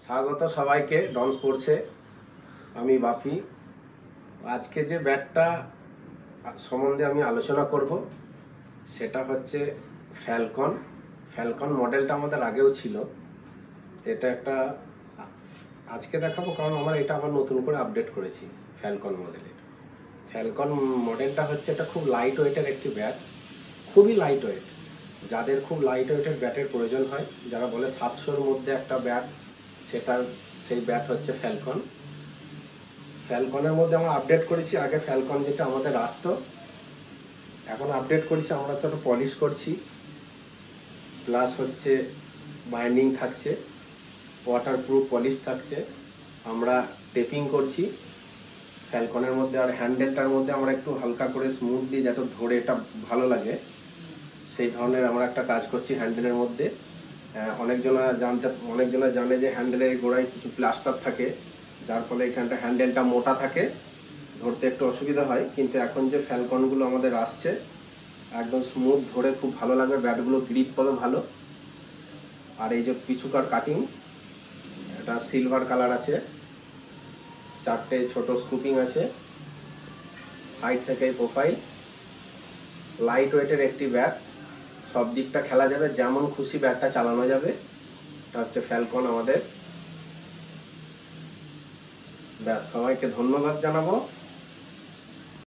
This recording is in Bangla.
স্বাগত সবাইকে ডন স্পোর্টসে। আমি বাপি। আজকে যে ব্যাটটা সম্বন্ধে আমি আলোচনা করব সেটা হচ্ছে ফ্যালকন। ফ্যালকন মডেলটা আমাদের আগেও ছিল, এটা একটা আজকে দেখাবো কারণ আমরা এটা আবার নতুন করে আপডেট করেছি। ফ্যালকন মডেলে ফ্যালকন মডেলটা হচ্ছে এটা খুব লাইট ওয়েটের একটি ব্যাট, খুবই লাইট ওয়েট। যাদের খুব লাইট ওয়েটের ব্যাটের প্রয়োজন হয়, যারা বলে 700-র মধ্যে একটা ব্যাট, সেই ব্যাট হচ্ছে ফ্যালকন। ফ্যালকনের মধ্যে আমরা আপডেট করেছি, আগে ফ্যালকন যেটা আমাদের আসতো, এখন আপডেট করেছি আমরা, তো পলিশ করছি, প্লাস হচ্ছে বাইন্ডিং থাকছে, ওয়াটারপ্রুফ পলিশ থাকছে, আমরা টেপিং করছি ফ্যালকনের মধ্যে। আর হ্যান্ডেলটার মধ্যে আমরা একটু হালকা করে স্মুথলি যাতে ধরে এটা ভালো লাগে সেই ধরনের আমরা একটা কাজ করছি হ্যান্ডেলের মধ্যে। অনেকজনা জানে যে হ্যান্ডেলের গোড়ায় কিছু প্লাস্টার থাকে, যার ফলে এখানটা হ্যান্ডেলটা মোটা থাকে, ধরতে একটু অসুবিধা হয়। কিন্তু এখন যে ফ্যালকনগুলো আমাদের আসছে একদম স্মুথ, ধরে খুব ভালো লাগবে, ব্যাটগুলো গ্রিপ পাবে ভালো। আর এই যে পিছুকার কাটিং, এটা সিলভার কালার আছে, 4টে ছোট স্কুপিং আছে, সাইড থেকে প্রোফাইল, লাইট ওয়েটের একটি ব্যাট, সব দিকটা খেলা যাবে, যেমন খুশি ব্যাটটা চালানো যাবে। এটা হচ্ছে ফ্যালকন আমাদের। ব্যাস, সবাইকে ধন্যবাদ জানাবো।